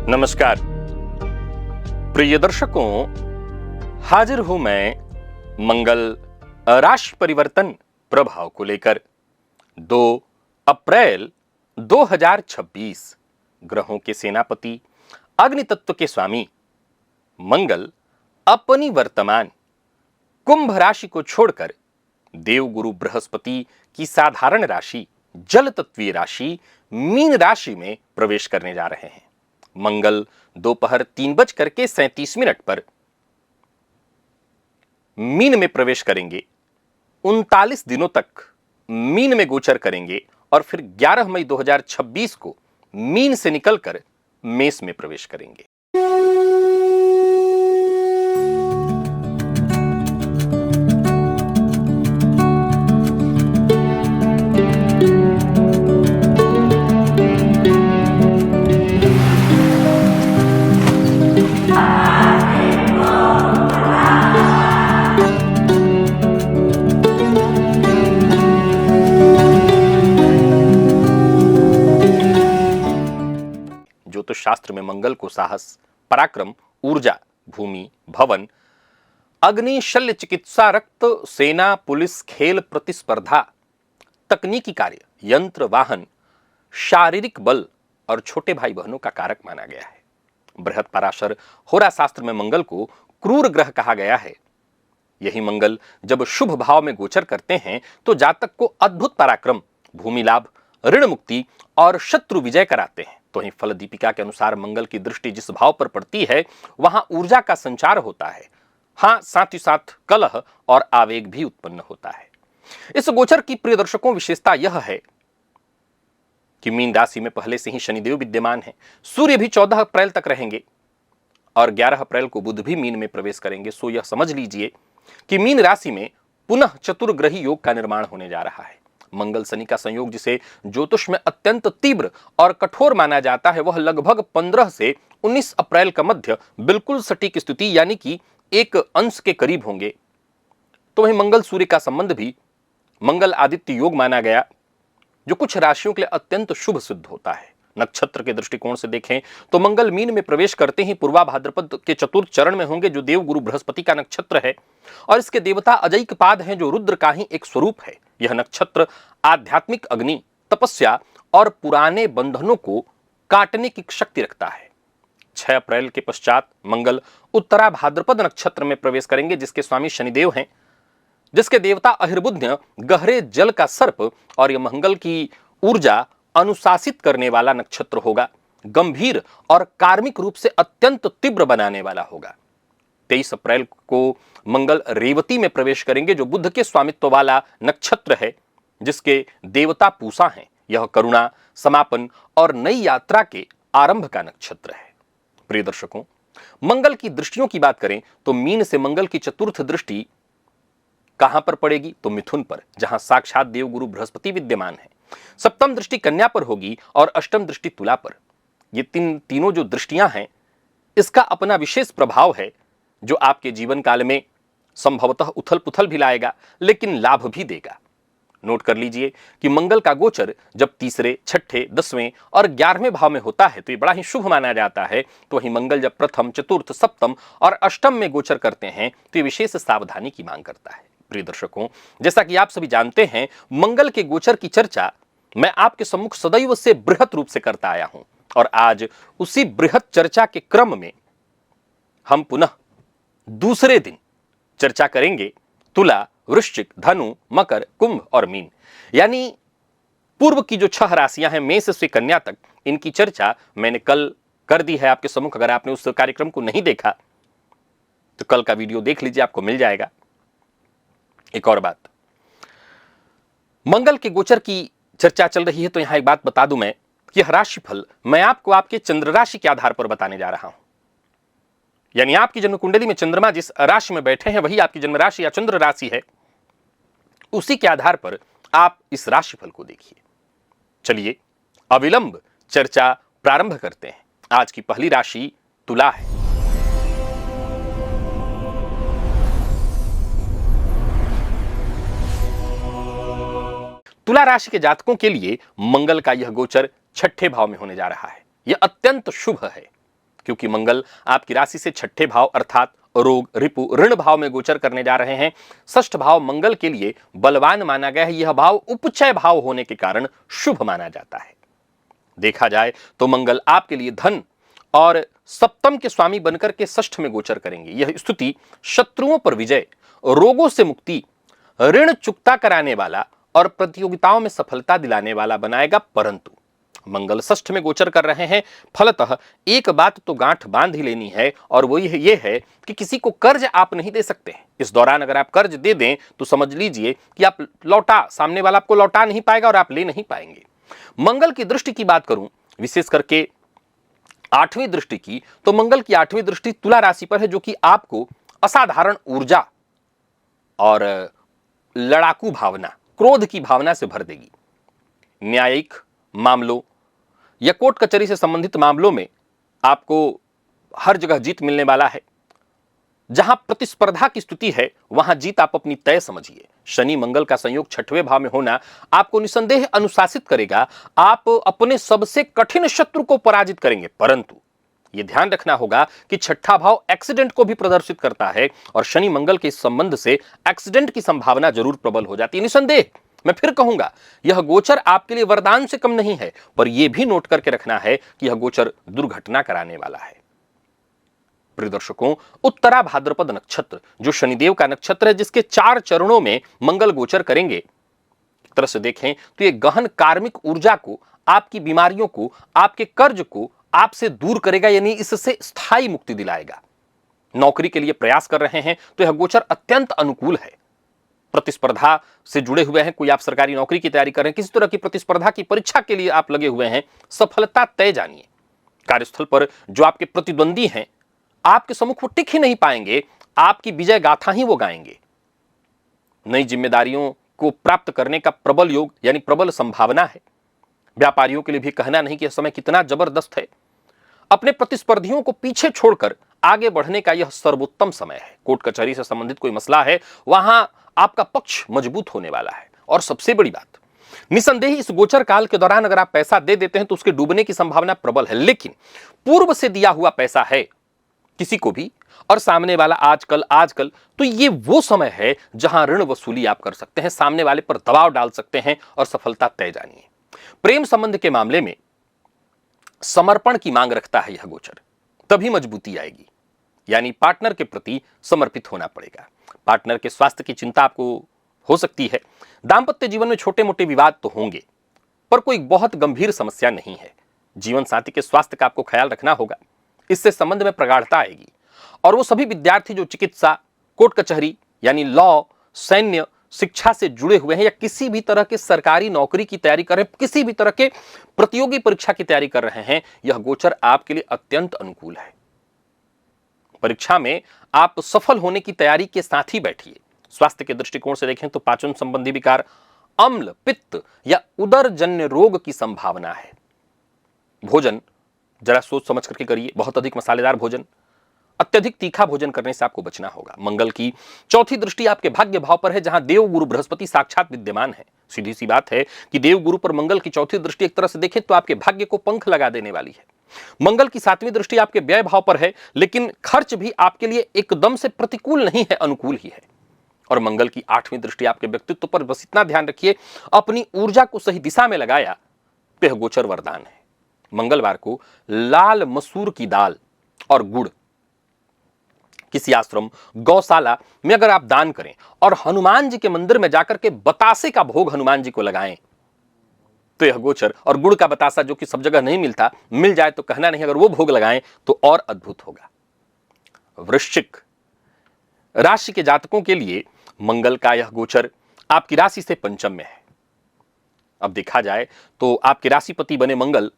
नमस्कार प्रिय दर्शकों, हाजिर हूं मैं मंगल राशि परिवर्तन प्रभाव को लेकर। 2 अप्रैल 2026 ग्रहों के सेनापति, अग्नि तत्व के स्वामी मंगल अपनी वर्तमान कुंभ राशि को छोड़कर देवगुरु बृहस्पति की साधारण राशि जल तत्वीय राशि मीन राशि में प्रवेश करने जा रहे हैं। मंगल दोपहर 3:37 पर मीन में प्रवेश करेंगे, 39 दिनों तक मीन में गोचर करेंगे और फिर 11 मई 2026 को मीन से निकलकर मेष में प्रवेश करेंगे। ज्योतिष शास्त्र में मंगल को साहस, पराक्रम, ऊर्जा, भूमि, भवन, अग्नि, शल्य चिकित्सा, रक्त, सेना, पुलिस, खेल, प्रतिस्पर्धा, तकनीकी कार्य, यंत्र, वाहन, शारीरिक बल और छोटे भाई बहनों का कारक माना गया है। बृहत पराशर होरा शास्त्र में मंगल को क्रूर ग्रह कहा गया है। यही मंगल जब शुभ भाव में गोचर करते हैं तो जातक को अद्भुत पराक्रम, भूमि लाभ, ऋण मुक्ति और शत्रु विजय कराते हैं। तो ही फल दीपिका के अनुसार मंगल की दृष्टि जिस भाव पर पड़ती है वहां ऊर्जा का संचार होता है। हां, साथ ही साथ कलह और आवेग भी उत्पन्न होता है। इस गोचर की प्रिय दर्शकों विशेषता यह है कि मीन राशि में पहले से ही शनिदेव विद्यमान है। सूर्य भी 14 अप्रैल तक रहेंगे और 11 अप्रैल को बुध भी मीन में प्रवेश करेंगे। सो यह समझ लीजिए कि मीन राशि में पुनः चतुर्ग्रही योग का निर्माण होने जा रहा है। मंगल शनि का संयोग जिसे ज्योतिष में अत्यंत तीव्र और कठोर माना जाता है, वह लगभग 15 से 19 अप्रैल का मध्य बिल्कुल सटीक स्थिति यानी कि एक अंश के करीब होंगे। तो वही मंगल सूर्य का संबंध भी मंगल आदित्य योग माना गया, जो कुछ राशियों के लिए अत्यंत शुभ सिद्ध होता है। नक्षत्र के दृष्टिकोण से देखें तो मंगल मीन में प्रवेश करते ही पूर्वा भाद्रपद के चतुर्थ चरण में होंगे, जो देवगुरु बृहस्पति का नक्षत्र है और इसके देवता अजैक पाद हैं, जो रुद्र का ही एक स्वरूप है। यह नक्षत्र आध्यात्मिक अग्नि, तपस्या और पुराने बंधनों को काटने की शक्ति रखता है। 6 अप्रैल के पश्चात मंगल उत्तरा भाद्रपद नक्षत्र में प्रवेश करेंगे, जिसके स्वामी शनिदेव हैं, जिसके देवता अहिर्बुध्य गहरे जल का सर्प, और यह मंगल की ऊर्जा अनुशासित करने वाला नक्षत्र होगा। गंभीर और कार्मिक रूप से अत्यंत तीव्र बनाने वाला होगा। 23 अप्रैल को मंगल रेवती में प्रवेश करेंगे, जो बुध के स्वामित्व वाला नक्षत्र है, जिसके देवता पूषा हैं। यह करुणा, समापन और नई यात्रा के आरंभ का नक्षत्र है। प्रिय दर्शकों, मंगल की दृष्टियों की बात करें तो मीन से मंगल की चतुर्थ दृष्टि कहां पर पड़ेगी? तो मिथुन पर, जहां साक्षात देवगुरु बृहस्पति विद्यमान है। सप्तम दृष्टि कन्या पर होगी और अष्टम दृष्टि तुला पर। ये तीनों जो दृष्टियां हैं, इसका अपना विशेष प्रभाव है, जो आपके जीवन काल में संभवतः उथल पुथल भी लाएगा, लेकिन लाभ भी देगा। नोट कर लीजिए कि मंगल का गोचर जब तीसरे, छठे, 10वें और 11वें भाव में होता है तो ये बड़ा ही शुभ माना जाता है। तो वही मंगल जब प्रथम, चतुर्थ, सप्तम और अष्टम में गोचर करते हैं तो ये विशेष सावधानी की मांग करता है। प्रिय दर्शकों, जैसा कि आप सभी जानते हैं, मंगल के गोचर की चर्चा मैं आपके सम्मुख सदैव से बृहत रूप से करता आया हूं और आज उसी बृहत चर्चा के क्रम में हम पुनः दूसरे दिन चर्चा करेंगे तुला, वृश्चिक, धनु, मकर, कुंभ और मीन। यानी पूर्व की जो 6 राशियां हैं, मेष से कन्या तक, इनकी चर्चा मैंने कल कर दी है आपके सम्मुख। अगर आपने उस कार्यक्रम को नहीं देखा तो कल का वीडियो देख लीजिए, आपको मिल जाएगा। एक और बात, मंगल के गोचर की चर्चा चल रही है तो यहां एक बात बता दूं मैं कि यह राशिफल मैं आपको आपके चंद्र राशि के आधार पर बताने जा रहा हूं। यानी आपकी जन्म कुंडली में चंद्रमा जिस राशि में बैठे हैं वही आपकी जन्म राशि या चंद्र राशि है। उसी के आधार पर आप इस राशिफल को देखिए। चलिए अविलंब चर्चा प्रारंभ करते हैं। आज की पहली राशि तुला है। तुला राशि के जातकों के लिए मंगल का यह गोचर छठे भाव में होने जा रहा है। यह अत्यंत शुभ है। क्योंकि मंगल आपकी राशि से छठे भाव अर्थात रोग, रिपु, ऋण भाव में गोचर करने जा रहे हैं। षष्ठ भाव मंगल के लिए बलवान माना गया है। यह भाव उपचय भाव होने के कारण शुभ माना जाता है। देखा जाए तो मंगल आपके लिए धन और सप्तम के स्वामी बनकर के षष्ठ में गोचर करेंगे। यह स्थिति शत्रुओं पर विजय, रोगों से मुक्ति, ऋण चुकता कराने वाला और प्रतियोगिताओं में सफलता दिलाने वाला बनाएगा। परंतु मंगल षष्ठ में गोचर कर रहे हैं, फलतः एक बात तो गांठ बांध ही लेनी है और वो ये है कि किसी को कर्ज आप नहीं दे सकते हैं। इस दौरान अगर आप कर्ज दे दें तो समझ लीजिए कि आप सामने वाला आपको लौटा नहीं पाएगा और आप ले नहीं पाएंगे। मंगल की दृष्टि की बात करूं, विशेष करके आठवीं दृष्टि की, तो मंगल की आठवीं दृष्टि तुला राशि पर है, जो कि आपको असाधारण ऊर्जा और लड़ाकू भावना, क्रोध की भावना से भर देगी। न्यायिक मामलों या कोर्ट कचहरी से संबंधित मामलों में आपको हर जगह जीत मिलने वाला है। जहां प्रतिस्पर्धा की स्थिति है वहां जीत आप अपनी तय समझिए। शनि मंगल का संयोग छठवें भाव में होना आपको निसंदेह अनुशासित करेगा। आप अपने सबसे कठिन शत्रु को पराजित करेंगे। परंतु यह ध्यान रखना होगा कि छठा भाव एक्सीडेंट को भी प्रदर्शित करता है और शनि मंगल के इस संबंध से एक्सीडेंट की संभावना जरूर प्रबल हो जाती है। निसंदेह मैं फिर कहूंगा, यह गोचर आपके लिए वरदान से कम नहीं है, पर यह भी नोट करके रखना है कि यह गोचर दुर्घटना कराने वाला है। प्रिय दर्शकों, उत्तरा भाद्रपद नक्षत्र जो शनिदेव का नक्षत्र है, जिसके 4 चरणों में मंगल गोचर करेंगे, एक तरह से देखें तो यह गहन कार्मिक ऊर्जा को, आपकी बीमारियों को, आपके कर्ज को आपसे दूर करेगा, यानी इससे स्थायी मुक्ति दिलाएगा। नौकरी के लिए प्रयास कर रहे हैं तो यह गोचर अत्यंत अनुकूल है। प्रतिस्पर्धा से जुड़े हुए हैं, कोई आप सरकारी नौकरी की तैयारी कर रहे हैं, किसी तरह की प्रतिस्पर्धा की परीक्षा के लिए आप लगे हुए हैं, सफलता तय जानिए। कार्यस्थल पर जो आपके प्रतिद्वंदी हैं, आपके सम्मुख वो टिक ही नहीं पाएंगे, आपकी विजय गाथा ही वो गाएंगे। नई जिम्मेदारियों को प्राप्त करने का प्रबल योग यानी प्रबल संभावना है। व्यापारियों के लिए भी कहना नहीं कि यह समय कितना जबरदस्त है। अपने प्रतिस्पर्धियों को पीछे छोड़कर आगे बढ़ने का यह सर्वोत्तम समय है। कोर्ट कचहरी से संबंधित कोई मसला है, वहां आपका पक्ष मजबूत होने वाला है। और सबसे बड़ी बात, निसंदेह इस गोचर काल के दौरान अगर आप पैसा दे देते हैं तो उसके डूबने की संभावना प्रबल है, लेकिन पूर्व से दिया हुआ पैसा है किसी को भी और सामने वाला आजकल तो ये वो समय है जहां ऋण वसूली आप कर सकते हैं, सामने वाले पर दबाव डाल सकते हैं और सफलता तय जानिए। प्रेम संबंध के मामले में समर्पण की मांग रखता है यह गोचर, तभी मजबूती आएगी, यानी पार्टनर के प्रति समर्पित होना पड़ेगा। पार्टनर के स्वास्थ्य की चिंता आपको हो सकती है। दांपत्य जीवन में छोटे मोटे विवाद तो होंगे, पर कोई बहुत गंभीर समस्या नहीं है। जीवन साथी के स्वास्थ्य का आपको ख्याल रखना होगा, इससे संबंध में प्रगाढ़ता आएगी। और वो सभी विद्यार्थी जो चिकित्सा, कोर्ट कचहरी यानी लॉ, सैन्य, शिक्षा से जुड़े हुए हैं या किसी भी तरह के सरकारी नौकरी की तैयारी कर रहे हैं, किसी भी तरह के प्रतियोगी परीक्षा की तैयारी कर रहे हैं, यह गोचर आपके लिए अत्यंत अनुकूल है। परीक्षा में आप सफल होने की तैयारी के साथ ही बैठिए। स्वास्थ्य के दृष्टिकोण से देखें तो पाचन संबंधी विकार, अम्ल, पित्त या उदरजन्य रोग की संभावना है। भोजन जरा सोच समझ करके करिए। बहुत अधिक मसालेदार भोजन, अत्यधिक तीखा भोजन करने से आपको बचना होगा। मंगल की चौथी दृष्टि आपके भाग्य भाव पर है, जहां देव गुरु बृहस्पति साक्षात विद्यमान है। सीधी सी बात है कि देव गुरु पर मंगल की चौथी दृष्टि एक तरह से देखें तो आपके भाग्य को पंख लगा देने वाली है। मंगल की 7वीं दृष्टि आपके व्यय भाव पर है, लेकिन खर्च भी आपके लिए एकदम से प्रतिकूल नहीं है, अनुकूल ही है। और मंगल की 8वीं दृष्टि आपके व्यक्तित्व पर, बस इतना ध्यान रखिए, अपनी ऊर्जा को सही दिशा में लगाया तो यह गोचर वरदान है। मंगलवार को लाल मसूर की दाल और गुड़ किसी आश्रम, गौशाला में अगर आप दान करें और हनुमान जी के मंदिर में जाकर के बतासे का भोग हनुमान जी को लगाएं तो यह गोचर, और गुड़ का बतासा जो कि सब जगह नहीं मिलता, मिल जाए तो कहना नहीं, अगर वो भोग लगाएं तो और अद्भुत होगा। वृश्चिक राशि के जातकों के लिए मंगल का यह गोचर आपकी राशि से पंचम में है। अब देखा जाए तो आपके राशिपति बने मंगल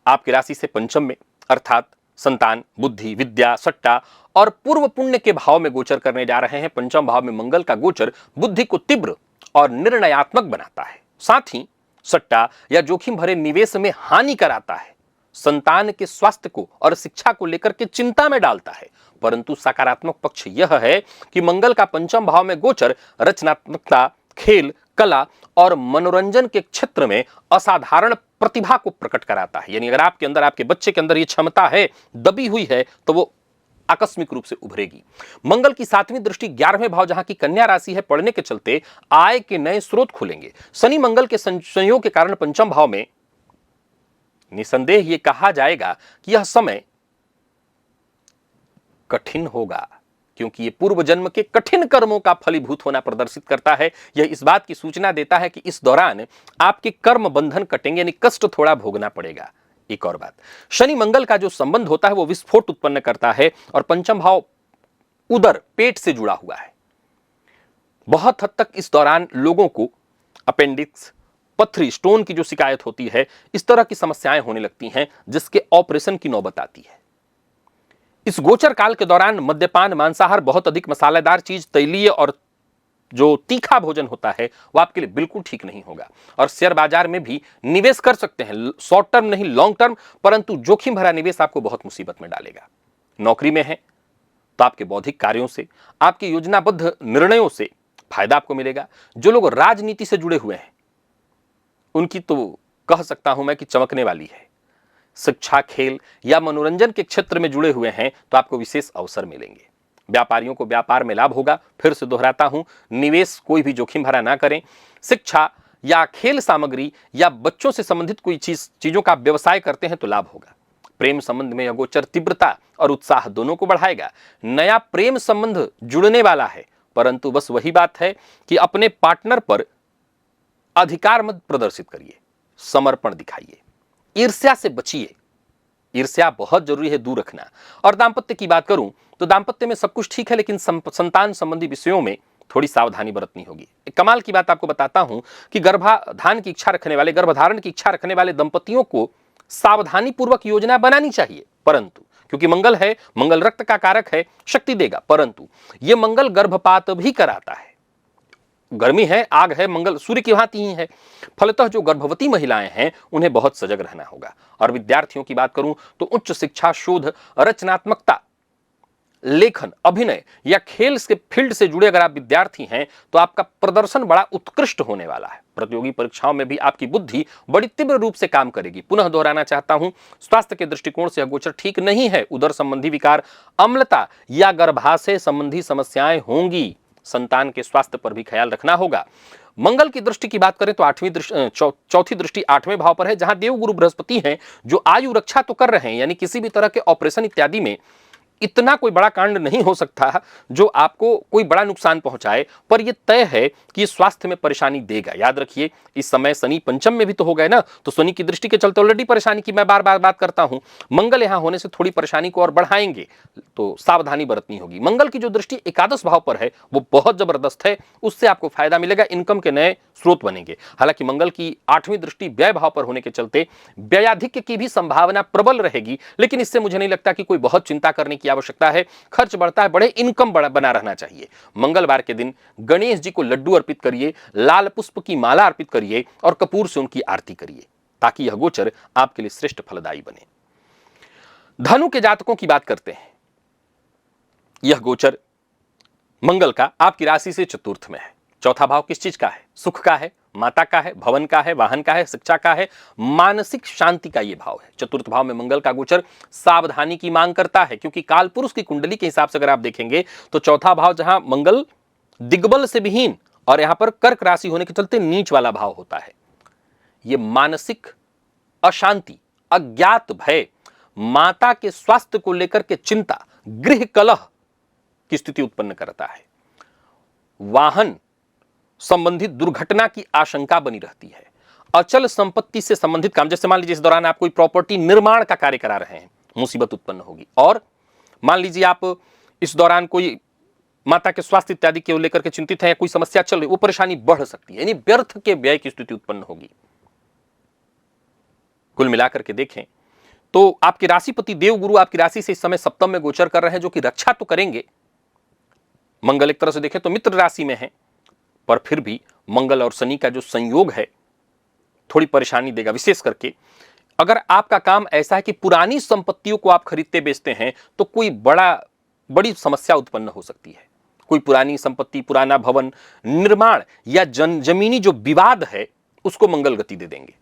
आपकी राशि से पंचम में, अर्थात संतान, बुद्धि, विद्या, सट्टा और पूर्व पुण्य के भाव में गोचर करने जा रहे हैं। पंचम भाव में मंगल का गोचर बुद्धि को तीव्र और निर्णयात्मक बनाता है, साथ ही सट्टा या जोखिम भरे निवेश में हानि कराता है। संतान के स्वास्थ्य को और शिक्षा को लेकर के चिंता में डालता है। परंतु सकारात्मक पक्ष यह है कि मंगल का पंचम भाव में गोचर रचनात्मकता, खेल, कला और मनोरंजन के क्षेत्र में असाधारण प्रतिभा को प्रकट कराता है। यानी अगर आपके अंदर, आपके बच्चे के अंदर ये क्षमता है, दबी हुई है, तो वो आकस्मिक रूप से उभरेगी। मंगल की 7वीं दृष्टि 11वें भाव जहां की कन्या राशि है, पड़ने के चलते आय के नए स्रोत खुलेंगे। शनि मंगल के संयोग के कारण पंचम भाव में निसंदेह यह कहा जाएगा कि यह समय कठिन होगा, क्योंकि यह पूर्व जन्म के कठिन कर्मों का फलीभूत होना प्रदर्शित करता है। यह इस बात की सूचना देता है कि इस दौरान आपके कर्म बंधन कटेंगे, यानी कष्ट थोड़ा भोगना पड़ेगा। एक और बात, शनि मंगल का जो संबंध होता है वो विस्फोट उत्पन्न करता है, और पंचम भाव उदर, पेट से जुड़ा हुआ है। बहुत हद तक इस दौरान लोगों को अपेंडिक्स, पथरी, स्टोन की जो शिकायत होती है, इस तरह की समस्याएं होने लगती हैं, जिसके ऑपरेशन की नौबत आती है। इस गोचर काल के दौरान मद्यपान, मांसाहार, बहुत अधिक मसालेदार चीज, तैलीय और जो तीखा भोजन होता है वो आपके लिए बिल्कुल ठीक नहीं होगा। और शेयर बाजार में भी निवेश कर सकते हैं, शॉर्ट टर्म नहीं, लॉन्ग टर्म, परंतु जोखिम भरा निवेश आपको बहुत मुसीबत में डालेगा। नौकरी में है तो आपके बौद्धिक कार्यों से, आपके योजनाबद्ध निर्णयों से फायदा आपको मिलेगा। जो लोग राजनीति से जुड़े हुए हैं उनकी तो कह सकता हूं मैं कि चमकने वाली है। शिक्षा, खेल या मनोरंजन के क्षेत्र में जुड़े हुए हैं तो आपको विशेष अवसर मिलेंगे। व्यापारियों को व्यापार में लाभ होगा। फिर से दोहराता हूं, निवेश कोई भी जोखिम भरा ना करें। शिक्षा या खेल सामग्री या बच्चों से संबंधित कोई चीजों का व्यवसाय करते हैं तो लाभ होगा। प्रेम संबंध में यह गोचर तीव्रता और उत्साह दोनों को बढ़ाएगा। नया प्रेम संबंध जुड़ने वाला है, परंतु बस वही बात है कि अपने पार्टनर पर अधिकार मत प्रदर्शित करिए, समर्पण दिखाइए। ईर्ष्या से बचिए, ईर्ष्या बहुत जरूरी है, दूर रखना। और दांपत्य की बात करूं तो दांपत्य में सब कुछ ठीक है, लेकिन संतान संबंधी विषयों में थोड़ी सावधानी बरतनी होगी। एक कमाल की बात आपको बताता हूं कि गर्भाधान की इच्छा रखने वाले, गर्भधारण की इच्छा रखने वाले दंपतियों को सावधानी पूर्वक योजना बनानी चाहिए, परंतु क्योंकि मंगल है, मंगल रक्त का कारक है, शक्ति देगा, परंतु यह मंगल गर्भपात भी कराता है। गर्मी है, आग है, मंगल सूर्य की भांति ही है। फलतः जो गर्भवती महिलाएं हैं उन्हें बहुत सजग रहना होगा। और विद्यार्थियों की बात करूं तो उच्च शिक्षा, शोध, रचनात्मकता, लेखन, अभिनय या खेल के फील्ड से जुड़े अगर आप विद्यार्थी हैं तो आपका प्रदर्शन बड़ा उत्कृष्ट होने वाला है। प्रतियोगी परीक्षाओं में भी आपकी बुद्धि बड़ी तीव्र रूप से काम करेगी। पुनः दोहराना चाहता हूं, स्वास्थ्य के दृष्टिकोण से यह गोचर ठीक नहीं है। उदर संबंधी विकार, अम्लता या गर्भाशय संबंधी समस्याएं होंगी। संतान के स्वास्थ्य पर भी ख्याल रखना होगा। मंगल की दृष्टि की बात करें तो चौथी दृष्टि 8वें भाव पर है, जहां देवगुरु बृहस्पति हैं, जो आयु रक्षा तो कर रहे हैं, यानी किसी भी तरह के ऑपरेशन इत्यादि में इतना कोई बड़ा कांड नहीं हो सकता जो आपको कोई बड़ा नुकसान पहुंचाए, पर यह तय है कि स्वास्थ्य में परेशानी देगा। याद रखिए, इस समय शनि पंचम में भी तो हो गए ना, तो शनि की दृष्टि के चलते ऑलरेडी परेशानी की मैं बार बार बात करता हूं। मंगल यहां होने से थोड़ी परेशानी को और बढ़ाएंगे, तो सावधानी बरतनी होगी। मंगल की जो दृष्टि एकादश भाव पर है वो बहुत जबरदस्त है, उससे आपको फायदा मिलेगा, इनकम के नए स्रोत बनेंगे। हालांकि मंगल की 8वीं दृष्टि व्यय भाव पर होने के चलते व्ययाधिक्य की भी संभावना प्रबल रहेगी, लेकिन इससे मुझे नहीं लगता कि कोई बहुत चिंता करने की आवश्यकता है। खर्च बढ़ता है, बड़े इनकम बना रहना चाहिए। मंगलवार के दिन गणेश जी को लड्डू अर्पित करिए, लाल पुष्प की माला अर्पित करिए और कपूर से उनकी आरती करिए, ताकि यह गोचर आपके लिए श्रेष्ठ फलदायी बने। धनु के जातकों की बात करते हैं। यह गोचर मंगल का आपकी राशि से चतुर्थ में है। चौथा भाव किस चीज का है? सुख का है, माता का है, भवन का है, वाहन का है, शिक्षा का है, मानसिक शांति का यह भाव है। चतुर्थ भाव में मंगल का गोचर सावधानी की मांग करता है, क्योंकि काल पुरुष की कुंडली के हिसाब से अगर आप देखेंगे तो चौथा भाव जहां मंगल दिग्बल से विहीन और यहां पर कर्क राशि होने के चलते नीच वाला भाव होता है। यह मानसिक अशांति, अज्ञात भय, माता के स्वास्थ्य को लेकर के चिंता, गृह कलह की स्थिति उत्पन्न करता है। वाहन संबंधित दुर्घटना की आशंका बनी रहती है। अचल संपत्ति से संबंधित काम, जैसे मान लीजिए इस दौरान आप कोई प्रॉपर्टी निर्माण का कार्य करा रहे हैं, मुसीबत उत्पन्न होगी। और मान लीजिए आप इस दौरान कोई माता के स्वास्थ्य इत्यादि को लेकर के चिंतित है, कोई समस्या चल रही, वो परेशानी बढ़ सकती है, यानी व्यर्थ के व्यय की स्थिति उत्पन्न होगी। कुल मिलाकर के देखें तो आपके राशिपति देवगुरु आपकी राशि से इस समय सप्तम में गोचर कर रहे हैं, जो कि रक्षा तो करेंगे। मंगल एक तरह से देखें तो मित्र राशि में है, पर फिर भी मंगल और शनि का जो संयोग है थोड़ी परेशानी देगा। विशेष करके अगर आपका काम ऐसा है कि पुरानी संपत्तियों को आप खरीदते बेचते हैं तो कोई बड़ी समस्या उत्पन्न हो सकती है। कोई पुरानी संपत्ति, पुराना भवन निर्माण या जमीनी जो विवाद है उसको मंगल गति दे देंगे।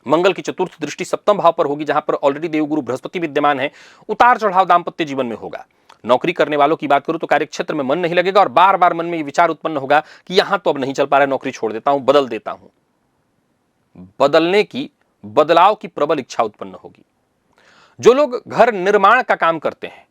मंगल की चतुर्थ दृष्टि सप्तम भाव पर होगी, जहां पर ऑलरेडी देवगुरु बृहस्पति विद्यमान है। उतार चढ़ाव दांपत्य जीवन में होगा। नौकरी करने वालों की बात करूं तो कार्यक्षेत्र में मन नहीं लगेगा और बार बार मन में ये विचार उत्पन्न होगा कि यहां तो अब नहीं चल पा रहा है, नौकरी छोड़ देता हूं, बदल देता हूं। बदलाव की प्रबल इच्छा उत्पन्न होगी। जो लोग घर निर्माण का काम करते हैं,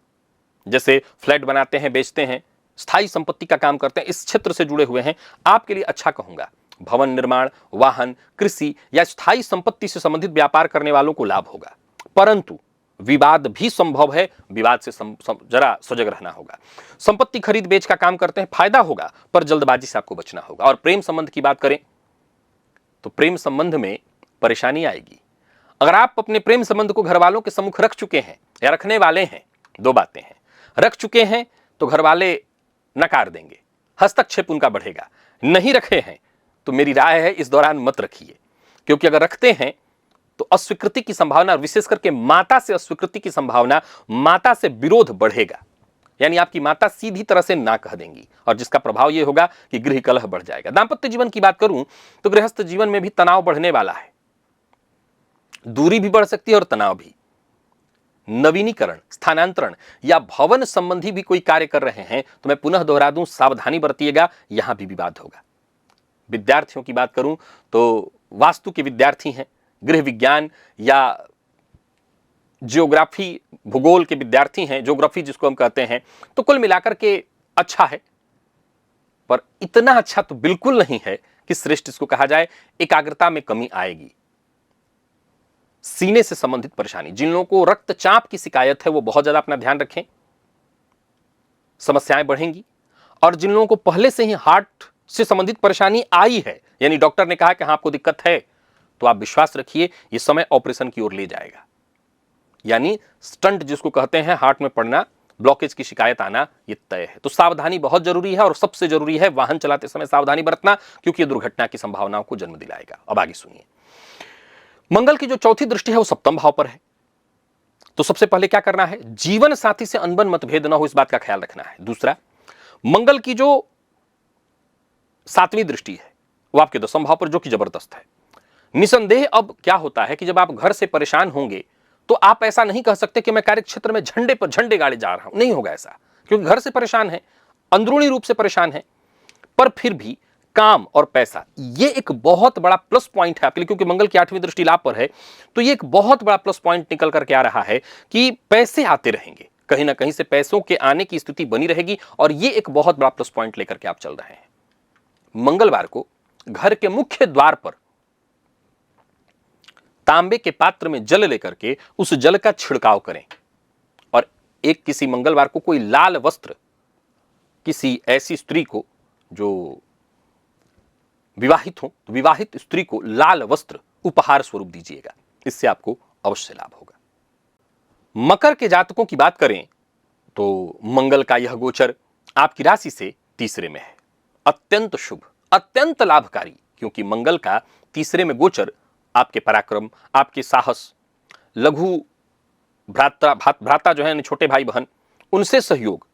जैसे फ्लैट बनाते हैं, बेचते हैं, स्थायी संपत्ति का काम करते हैं, इस क्षेत्र से जुड़े हुए हैं, आपके लिए अच्छा कहूंगा। भवन निर्माण, वाहन, कृषि या स्थायी संपत्ति से संबंधित व्यापार करने वालों को लाभ होगा, परंतु विवाद भी संभव है। विवाद से जरा सजग रहना होगा। संपत्ति खरीद बेच का काम करते हैं, फायदा होगा, पर जल्दबाजी से आपको बचना होगा। और प्रेम संबंध की बात करें तो प्रेम संबंध में परेशानी आएगी। अगर आप अपने प्रेम संबंध को घर वालों के सम्मुख रख चुके हैं या रखने वाले हैं, दो बातें हैं। रख चुके हैं तो घर वाले नकार देंगे, हस्तक्षेप उनका बढ़ेगा। नहीं रखे हैं तो मेरी राय है इस दौरान मत रखिए, क्योंकि अगर रखते हैं तो अस्वीकृति की संभावना, विशेष करके माता से अस्वीकृति की संभावना, माता से विरोध बढ़ेगा। यानी आपकी माता सीधी तरह से ना कह देंगी और जिसका प्रभाव यह होगा कि गृह कलह बढ़ जाएगा। दांपत्य जीवन की बात करूं तो गृहस्थ जीवन में भी तनाव बढ़ने वाला है। दूरी भी बढ़ सकती है और तनाव भी। नवीनीकरण, स्थानांतरण या भवन संबंधी भी कोई कार्य कर रहे हैं तो मैं पुनः दोहरा दूं, सावधानी बरतिएगा, यहां भी विवाद होगा। विद्यार्थियों की बात करूं तो वास्तु के विद्यार्थी हैं, गृह विज्ञान या जियोग्राफी, भूगोल के विद्यार्थी हैं, ज्योग्राफी जिसको हम कहते हैं, तो कुल मिलाकर के अच्छा है, पर इतना अच्छा तो बिल्कुल नहीं है कि श्रेष्ठ इसको कहा जाए। एकाग्रता में कमी आएगी। सीने से संबंधित परेशानी, जिन लोगों को रक्तचाप की शिकायत है वो बहुत ज्यादा अपना ध्यान रखें, समस्याएं बढ़ेंगी। और जिन लोगों को पहले से ही हार्ट से संबंधित परेशानी आई है, यानी डॉक्टर ने कहा कि हाँ आपको दिक्कत है, तो आप विश्वास रखिए ये समय ऑपरेशन की ओर ले जाएगा। यानी स्टंट जिसको कहते हैं, हार्ट में पड़ना, ब्लॉकेज की शिकायत आना, ये तय है। तो सावधानी बहुत जरूरी है और सबसे जरूरी है वाहन चलाते समय सावधानी बरतना, क्योंकि ये दुर्घटना की संभावनाओं को जन्म दिलाएगा। अब आगे सुनिए। मंगल की जो चौथी दृष्टि है वो सप्तम भाव पर है। तो सबसे पहले क्या करना है, जीवन साथी से अनबन मतभेद न हो, इस बात का ख्याल रखना है। दूसरा, मंगल की जो सातवीं दृष्टि है वो आपके दसम भाव पर, जो कि जबरदस्त है। निसंदेह अब क्या होता है कि जब आप घर से परेशान होंगे तो आप ऐसा नहीं कह सकते कि मैं कार्यक्षेत्र में झंडे पर झंडे गाड़े जा रहा हूं, नहीं होगा ऐसा, क्योंकि घर से परेशान है, अंदरूनी रूप से परेशान है। पर फिर भी काम और पैसा, ये एक बहुत बड़ा प्लस पॉइंट है आपके लिए, क्योंकि मंगल की आठवीं दृष्टि लाभ पर है। तो ये एक बहुत बड़ा प्लस पॉइंट निकल करके आ रहा है कि पैसे आते रहेंगे, कहीं ना कहीं से पैसों के आने की स्थिति बनी रहेगी, और ये एक बहुत बड़ा प्लस पॉइंट लेकर के आप चल रहे हैं। मंगलवार को घर के मुख्य द्वार पर तांबे के पात्र में जल लेकर के उस जल का छिड़काव करें। और एक किसी मंगलवार को कोई लाल वस्त्र किसी ऐसी स्त्री को जो विवाहित हो, तो विवाहित स्त्री को लाल वस्त्र उपहार स्वरूप दीजिएगा, इससे आपको अवश्य लाभ होगा। मकर के जातकों की बात करें तो मंगल का यह गोचर आपकी राशि से तीसरे में है। अत्यंत शुभ, अत्यंत लाभकारी, क्योंकि मंगल का तीसरे में गोचर आपके पराक्रम, आपके साहस, लघु भ्राता जो है, छोटे भाई बहन, उनसे सहयोग,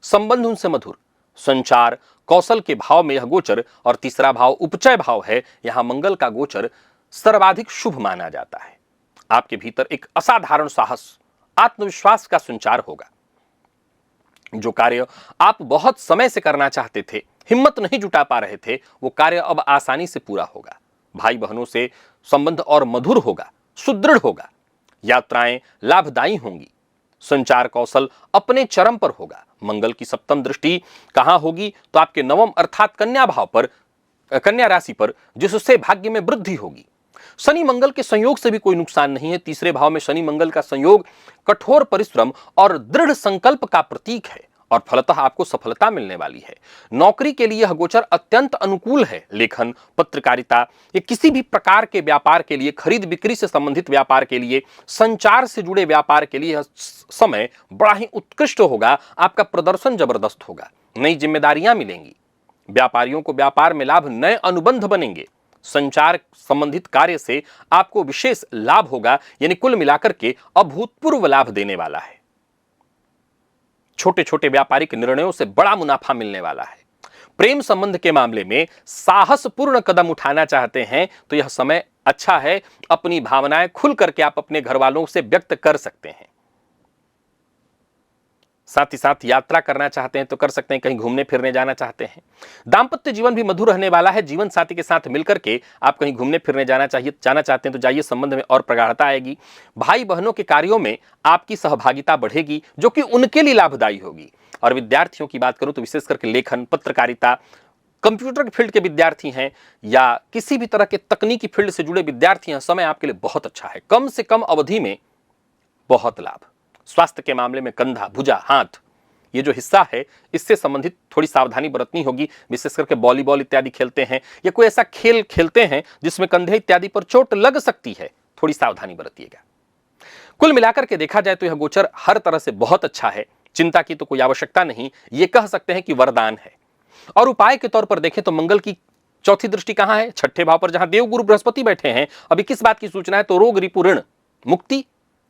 संबंध उनसे मधुर, संचार, कौशल के भाव में यह गोचर, और तीसरा भाव उपचय भाव है, यहां मंगल का गोचर सर्वाधिक शुभ माना जाता है। आपके भीतर एक असाधारण साहस, आत्मविश्वास का संचार होगा। जो कार्य आप बहुत समय से करना चाहते थे, हिम्मत नहीं जुटा पा रहे थे, वो कार्य अब आसानी से पूरा होगा। भाई बहनों से संबंध और मधुर होगा, सुदृढ़ होगा। यात्राएं लाभदायी होंगी। संचार कौशल अपने चरम पर होगा। मंगल की सप्तम दृष्टि कहां होगी, तो आपके नवम अर्थात कन्या भाव पर, कन्या राशि पर, जिससे भाग्य में वृद्धि होगी। शनि मंगल के संयोग से भी कोई नुकसान नहीं है। तीसरे भाव में शनि मंगल का संयोग कठोर परिश्रम और दृढ़ संकल्प का प्रतीक है, और फलतः आपको सफलता मिलने वाली है। नौकरी के लिए यह गोचर अत्यंत अनुकूल है। लेखन, पत्रकारिता या किसी भी प्रकार के व्यापार के लिए, खरीद बिक्री से संबंधित व्यापार के लिए, संचार से जुड़े व्यापार के लिए यह समय बड़ा ही उत्कृष्ट होगा। आपका प्रदर्शन जबरदस्त होगा। नई जिम्मेदारियां मिलेंगी। व्यापारियों को व्यापार में लाभ, नए अनुबंध बनेंगे। संचार संबंधित कार्य से आपको विशेष लाभ होगा। यानी कुल मिलाकर के अभूतपूर्व लाभ देने वाला है। छोटे छोटे व्यापारिक निर्णयों से बड़ा मुनाफा मिलने वाला है। प्रेम संबंध के मामले में साहसपूर्ण कदम उठाना चाहते हैं तो यह समय अच्छा है। अपनी भावनाएं खुल करके आप अपने घर वालों से व्यक्त कर सकते हैं। साथ ही साथ यात्रा करना चाहते हैं तो कर सकते हैं, कहीं घूमने फिरने जाना चाहते हैं। दांपत्य जीवन भी मधुर रहने वाला है। जीवन साथी के साथ मिलकर के आप कहीं घूमने फिरने जाना चाहते हैं तो जाइए, संबंध में और प्रगाढ़ता आएगी। भाई बहनों के कार्यों में आपकी सहभागिता बढ़ेगी जो कि उनके लिए लाभदायी होगी। और विद्यार्थियों की बात करूं तो विशेष करके लेखन, पत्रकारिता, कंप्यूटर के फील्ड के विद्यार्थी हैं या किसी भी तरह के तकनीकी फील्ड से जुड़े विद्यार्थी हैं, समय आपके लिए बहुत अच्छा है। कम से कम अवधि में बहुत लाभ। स्वास्थ्य के मामले में कंधा, भुजा, हाथ, ये जो हिस्सा है इससे संबंधित थोड़ी सावधानी बरतनी होगी। विशेष करके वॉलीबॉल इत्यादि खेलते हैं या कोई ऐसा खेल खेलते हैं जिसमें कंधे इत्यादि पर चोट लग सकती है, थोड़ी सावधानी बरतिएगा। कुल मिलाकर के देखा जाए तो यह गोचर हर तरह से बहुत अच्छा है। चिंता की तो कोई आवश्यकता नहीं, ये कह सकते हैं कि वरदान है। और उपाय के तौर पर देखें तो मंगल की चौथी दृष्टि कहां है? छठे भाव पर, जहां देवगुरु बृहस्पति बैठे हैं। अभी किस बात की सूचना है? तो रोग, रिपु, ऋण, मुक्ति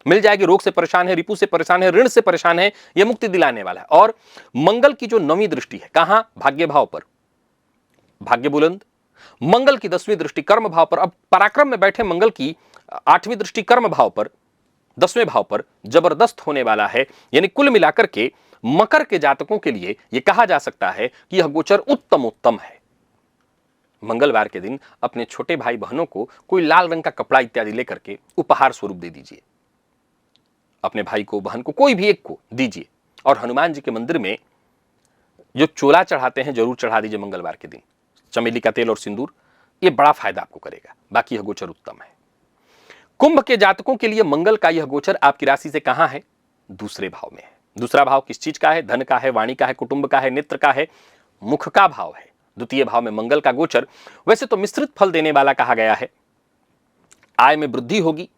मिल जाएगी। रोग से परेशान है, रिपु से परेशान है, ऋण से परेशान है, यह मुक्ति दिलाने वाला है। और मंगल की जो 9वीं दृष्टि है कहां? भाग्य भाव पर, भाग्य बुलंद। मंगल की 10वीं दृष्टि कर्म भाव पर। अब पराक्रम में बैठे मंगल की 8वीं दृष्टि कर्म भाव पर, 10वें भाव पर जबरदस्त होने वाला है। यानी कुल मिलाकर के मकर के जातकों के लिए यह कहा जा सकता है कि यह गोचर उत्तम है। मंगलवार के दिन अपने छोटे भाई बहनों को कोई लाल रंग का कपड़ा इत्यादि लेकर के उपहार स्वरूप दे दीजिए। अपने भाई को, बहन को, कोई भी एक को दीजिए। और हनुमान जी के मंदिर में जो चोला चढ़ाते हैं जरूर चढ़ा दीजिए मंगलवार के दिन, चमेली का तेल और सिंदूर, यह बड़ा फायदा आपको करेगा। बाकी यह गोचर उत्तम है। कुंभ के जातकों के लिए मंगल का यह गोचर आपकी राशि से कहां है? दूसरे भाव में है। दूसरा भाव किस चीज का है? धन का है, वाणी का है, कुटुंब का है, नेत्र का है, मुख का भाव है। द्वितीय भाव में मंगल का गोचर वैसे तो मिश्रित फल देने वाला कहा गया है। आय में वृद्धि होगी,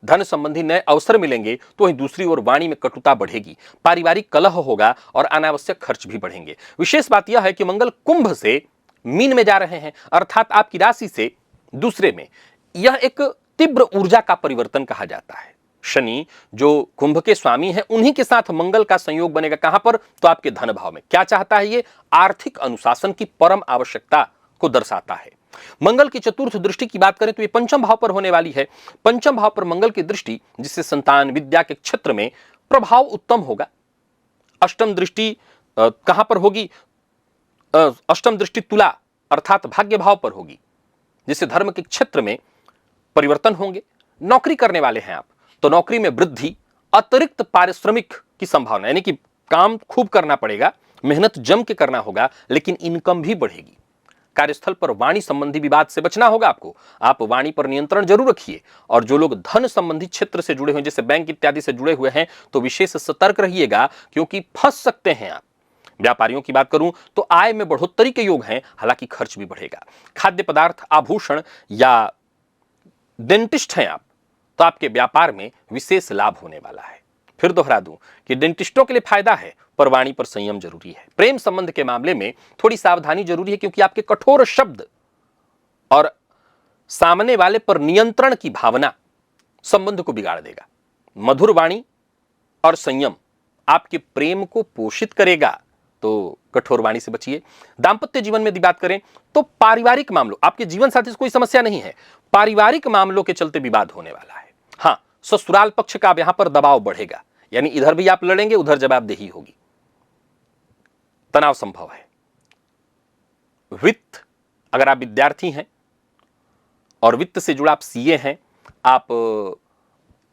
धन संबंधी नए अवसर मिलेंगे, तो वहीं दूसरी ओर वाणी में कटुता बढ़ेगी, पारिवारिक कलह होगा और अनावश्यक खर्च भी बढ़ेंगे। विशेष बात यह है कि मंगल कुंभ से मीन में जा रहे हैं, अर्थात आपकी राशि से दूसरे में। यह एक तीव्र ऊर्जा का परिवर्तन कहा जाता है। शनि जो कुंभ के स्वामी हैं, उन्हीं के साथ मंगल का संयोग बनेगा। कहां पर? तो आपके धन भाव में। क्या चाहता है ये? आर्थिक अनुशासन की परम आवश्यकता को दर्शाता है। मंगल की चतुर्थ दृष्टि की बात करें तो ये पंचम भाव पर होने वाली है। पंचम भाव पर मंगल की दृष्टि, जिससे संतान, विद्या के क्षेत्र में प्रभाव उत्तम होगा। अष्टम दृष्टि कहां पर होगी? अष्टम दृष्टि तुला अर्थात भाग्य भाव पर होगी, जिससे धर्म के क्षेत्र में परिवर्तन होंगे। नौकरी करने वाले हैं आप तो नौकरी में वृद्धि, अतिरिक्त पारिश्रमिक की संभावना, यानी कि काम खूब करना पड़ेगा, मेहनत जम के करना होगा, लेकिन इनकम भी बढ़ेगी। कार्यस्थल पर वाणी संबंधी विवाद से बचना होगा आपको। आप वाणी पर नियंत्रण जरूर रखिए। और जो लोग धन संबंधी क्षेत्र से जुड़े हुए, जैसे बैंक इत्यादि से जुड़े हुए हैं, तो विशेष सतर्क रहिएगा, क्योंकि फंस सकते हैं आप। व्यापारियों की बात करूं तो आय में बढ़ोतरी के योग हैं, हालांकि खर्च भी बढ़ेगा। खाद्य पदार्थ, आभूषण या डेंटिस्ट हैं आप, तो आपके व्यापार में विशेष लाभ होने वाला है। फिर दोहरा दूं कि डेंटिस्टों के लिए फायदा है, पर वाणी पर संयम जरूरी है। प्रेम संबंध के मामले में थोड़ी सावधानी जरूरी है, क्योंकि आपके कठोर शब्द और सामने वाले पर नियंत्रण की भावना संबंध को बिगाड़ देगा। मधुर वाणी और संयम आपके प्रेम को पोषित करेगा, तो कठोर वाणी से बचिए। दांपत्य जीवन में यदि बात करें तो पारिवारिक मामलों, आपके जीवन साथी से कोई समस्या नहीं है, पारिवारिक मामलों के चलते विवाद होने वाला है। हां, ससुराल पक्ष का यहां पर दबाव बढ़ेगा, यानी इधर भी आप लड़ेंगे, उधर जवाबदेही होगी, तनाव संभव है। वित्त, अगर आप विद्यार्थी हैं और वित्त से जुड़ा आप सीए हैं, आप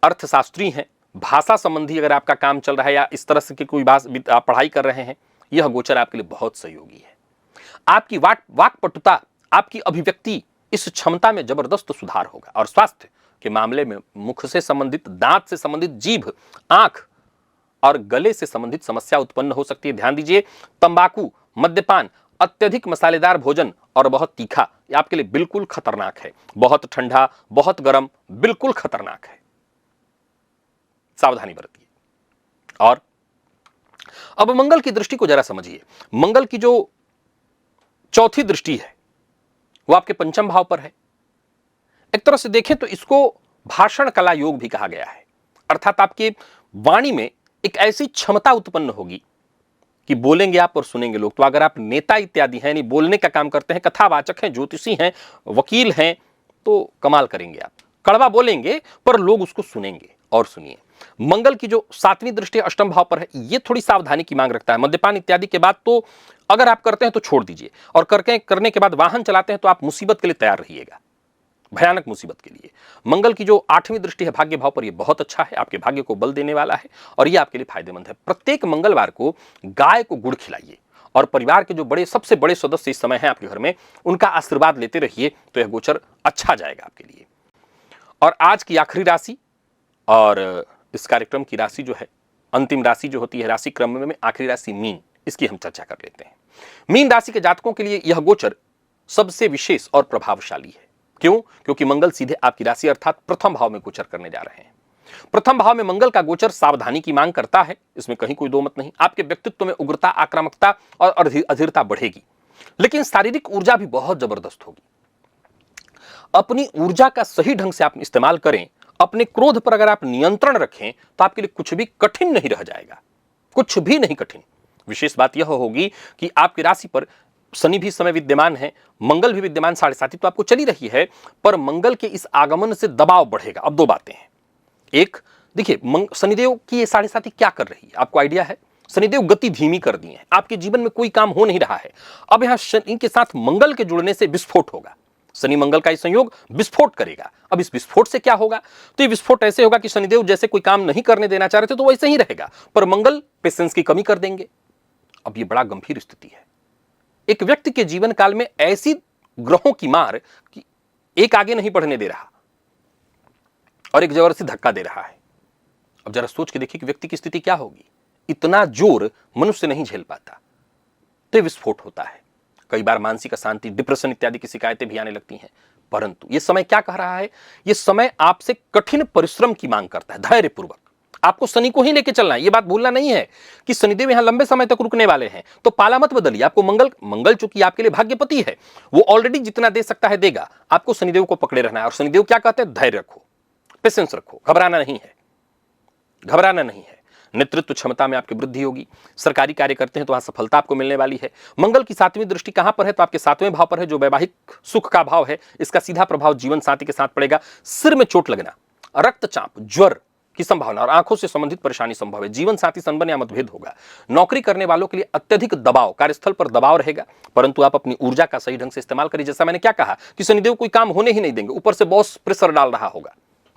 अर्थशास्त्री हैं, भाषा संबंधी अगर आपका काम चल रहा है या इस तरह से कि कोई आप पढ़ाई कर रहे हैं, यह गोचर आपके लिए बहुत सहयोगी है। आपकी वाक्पटुता, आपकी अभिव्यक्ति, इस क्षमता में जबरदस्त सुधार होगा। और स्वास्थ्य के मामले में मुख से संबंधित, दांत से संबंधित, जीभ, आंख और गले से संबंधित समस्या उत्पन्न हो सकती है। ध्यान दीजिए, तंबाकू, मद्यपान, अत्यधिक मसालेदार भोजन और बहुत तीखा, यह आपके लिए बिल्कुल खतरनाक है। बहुत ठंडा, बहुत गर्म, बिल्कुल खतरनाक है। सावधानी बरतिए। और अब मंगल की दृष्टि को जरा समझिए। मंगल की जो चौथी दृष्टि है वो आपके पंचम भाव पर है। एक तरह से देखें तो इसको भाषण कला योग भी कहा गया है, अर्थात आपके वाणी में एक ऐसी क्षमता उत्पन्न होगी कि बोलेंगे आप और सुनेंगे लोग। तो अगर आप नेता इत्यादि हैं, नहीं बोलने का काम करते हैं, कथावाचक हैं, ज्योतिषी हैं, वकील हैं, तो कमाल करेंगे आप। कड़वा बोलेंगे पर लोग उसको सुनेंगे। और सुनिए, मंगल की जो 7वीं दृष्टि अष्टम भाव पर है, ये थोड़ी सावधानी की मांग रखता है। मद्यपान इत्यादि के बाद तो अगर आप करते हैं तो छोड़ दीजिए, और करने के बाद वाहन चलाते हैं तो आप मुसीबत के लिए तैयार रहिएगा, भयानक मुसीबत के लिए। मंगल की जो 8वीं दृष्टि है भाग्य भाव पर, यह बहुत अच्छा है, आपके भाग्य को बल देने वाला है और यह आपके लिए फायदेमंद है। प्रत्येक मंगलवार को गाय को गुड़ खिलाइए और परिवार के जो सबसे बड़े सदस्य इस समय हैं आपके घर में, उनका आशीर्वाद लेते रहिए, तो यह गोचर अच्छा जाएगा आपके लिए। और आज की आखिरी राशि और इस कार्यक्रम की राशि जो है, अंतिम राशि जो होती है राशि क्रम में आखिरी राशि मीन, इसकी हम चर्चा कर लेते हैं। मीन राशि के जातकों के लिए यह गोचर सबसे विशेष और प्रभावशाली है। क्यों? क्योंकि मंगल सीधे आपकी राशि अर्थात प्रथम भाव में गोचर करने जा रहे हैं। प्रथम भाव में मंगल का गोचर सावधानी की मांग करता है, इसमें कहीं कोई दो मत नहीं। आपके व्यक्तित्व में उग्रता, आक्रामकता और अधीरता बढ़ेगी, लेकिन शारीरिक ऊर्जा भी बहुत जबरदस्त होगी। अपनी ऊर्जा का सही ढंग से आप इस्तेमाल करें, अपने क्रोध पर अगर आप नियंत्रण रखें, तो आपके लिए कुछ भी कठिन नहीं रह जाएगा, कुछ भी नहीं कठिन। विशेष बात यह होगी कि आपकी राशि पर शनि भी समय विद्यमान है, मंगल भी विद्यमान 7.5 तो आपको चली रही है, पर मंगल के इस आगमन से दबाव बढ़ेगा। अब दो बातें हैं। एक, देखिए शनिदेव की ये 7.5 क्या कर रही है, आपको आइडिया है? शनिदेव गति धीमी कर दी है, आपके जीवन में कोई काम हो नहीं रहा है। अब यहां शनि के साथ मंगल के जुड़ने से विस्फोट होगा, शनि मंगल का संयोग विस्फोट करेगा। अब इस विस्फोट से क्या होगा? तो ये विस्फोट ऐसे होगा कि शनिदेव जैसे कोई काम नहीं करने देना चाह रहे थे तो वैसे ही रहेगा, पर मंगल पेशेंस की कमी कर देंगे। अब ये बड़ा गंभीर स्थिति है। एक व्यक्ति के जीवन काल में ऐसी ग्रहों की मार कि एक आगे नहीं बढ़ने दे रहा और एक जबरदस्ती धक्का दे रहा है। अब जरा सोच के देखिए कि व्यक्ति की स्थिति क्या होगी। इतना जोर मनुष्य नहीं झेल पाता, तो विस्फोट होता है। कई बार मानसिक अशांति, डिप्रेशन इत्यादि की शिकायतें भी आने लगती हैं। परंतु यह समय क्या कह रहा है? यह समय आपसे कठिन परिश्रम की मांग करता है, धैर्यपूर्वक। आपको शनि को ही लेके चलना है, यह बात भूलना नहीं है कि शनिदेव यहां लंबे समय तक रुकने वाले हैं, तो पाला मत बदलिए। आपको मंगल चूंकि आपके लिए भाग्यपति है, वो ऑलरेडी जितना दे सकता है देगा। आपको शनिदेव को पकड़े रहना है। और शनिदेव क्या कहते हैं? धैर्य रखो, पेशेंस रखो, घबराना नहीं है, घबराना नहीं है। नेतृत्व क्षमता में आपकी वृद्धि होगी। सरकारी कार्य करते हैं तो वहां सफलता आपको मिलने वाली है। मंगल की 7वीं दृष्टि कहां पर है? तो आपके 7वें भाव पर है, जो वैवाहिक सुख का भाव है। इसका सीधा प्रभाव जीवन साथी के साथ पड़ेगा। सिर में चोट लगना, रक्तचाप, ज्वर की संभावना और आंखों से संबंधित परेशानी संभव है। जीवन साथी संबंध या मतभेद होगा। नौकरी करने वालों के लिए अत्यधिक दबाव, कार्यस्थल पर दबाव रहेगा, परंतु आप अपनी ऊर्जा का सही ढंग से इस्तेमाल करिए। जैसा मैंने क्या कहा कि शनिदेव कोई काम होने ही नहीं देंगे, ऊपर से बॉस प्रेशर डाल रहा होगा,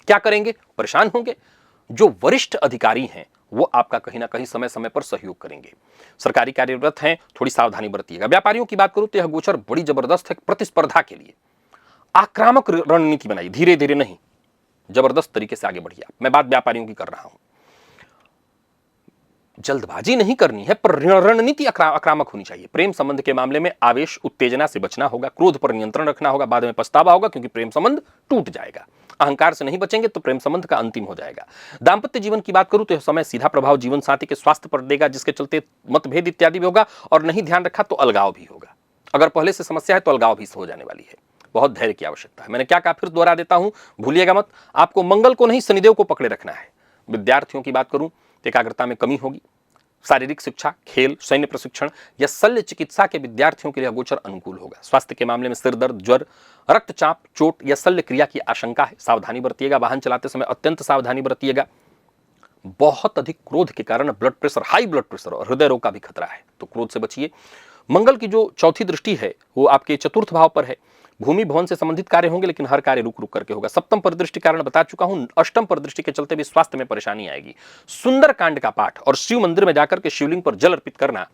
क्या करेंगे? परेशान होंगे। जो वरिष्ठ अधिकारी हैं वो आपका कहीं ना कहीं समय समय पर सहयोग करेंगे। सरकारी कार्यरत हैं, थोड़ी सावधानी बरतिएगा। व्यापारियों की बात करूं तो यह गोचर बड़ी जबरदस्त है प्रतिस्पर्धा के लिए। आक्रामक रणनीति बनाइए, धीरे धीरे नहीं, जबरदस्त तरीके से आगे बढ़िए। मैं बात व्यापारियों की कर रहा हूं। जल्दबाजी नहीं करनी है, पर रणनीति आक्रामक होनी चाहिए। प्रेम संबंध के मामले में आवेश, उत्तेजना से बचना होगा, क्रोध पर नियंत्रण रखना होगा, बाद में पछतावा होगा क्योंकि प्रेम संबंध टूट जाएगा। अहंकार से नहीं बचेंगे तो प्रेम संबंध का अंतिम हो जाएगा। दाम्पत्य जीवन की बात करूं तो यह समय सीधा प्रभाव जीवन साथी के स्वास्थ्य पर देगा, जिसके चलते मतभेद इत्यादि भी होगा, और नहीं ध्यान रखा तो अलगाव भी होगा। अगर पहले से समस्या है तो अलगाव भी हो जाने वाली है। बहुत धैर्य की आवश्यकता है। मैंने क्या कहा, फिर दोहरा देता हूं, भूलिएगा मत। आपको मंगल को नहीं, शनिदेव को पकड़े रखना है। विद्यार्थियों की बात करूं तो एकाग्रता में कमी होगी। शारीरिक शिक्षा, खेल, सैन्य प्रशिक्षण या शल्य चिकित्सा के विद्यार्थियों के लिए गोचर अनुकूल होगा। स्वास्थ्य के मामले में सिर दर्द, ज्वर, रक्तचाप, चोट या शल्य क्रिया की आशंका है। सावधानी बरतिएगा। वाहन चलाते समय अत्यंत सावधानी बरतिएगा। बहुत अधिक क्रोध के कारण blood pressure, high blood pressure और हृदय रोग का भी खतरा है, तो क्रोध से बचिए। मंगल की जो 4थी दृष्टि है वो आपके 4th भाव पर है। भूमि भवन से संबंधित कार्य होंगे, लेकिन हर कार्य रुक रुक करके होगा। 7म परिदृष्टि कारण बता चुका हूं। 8म परिदृष्टि के चलते भी स्वास्थ्य में परेशानी आएगी। सुंदर कांड का पाठ और शिव मंदिर में जाकर के शिवलिंग पर जल अर्पित करना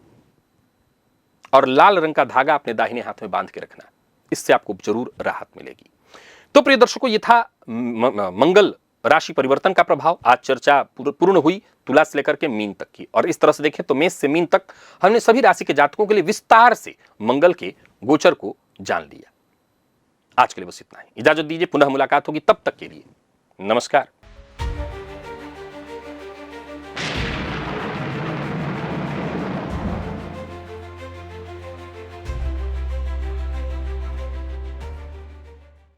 और लाल रंग का धागा अपने दाहिने हाथ में बांध के रखना, इससे आपको जरूर राहत मिलेगी। तो प्रिय दर्शकों, ये था मंगल राशि परिवर्तन का प्रभाव। आज चर्चा पूर्ण हुई तुला से लेकर के मीन तक की, और इस तरह से देखें तो मेष से मीन तक हमने सभी राशि के जातकों के लिए विस्तार से मंगल के गोचर को जान लिया। आज के लिए बस इतना ही। इजाजत दीजिए, पुनः मुलाकात होगी। तब तक के लिए नमस्कार।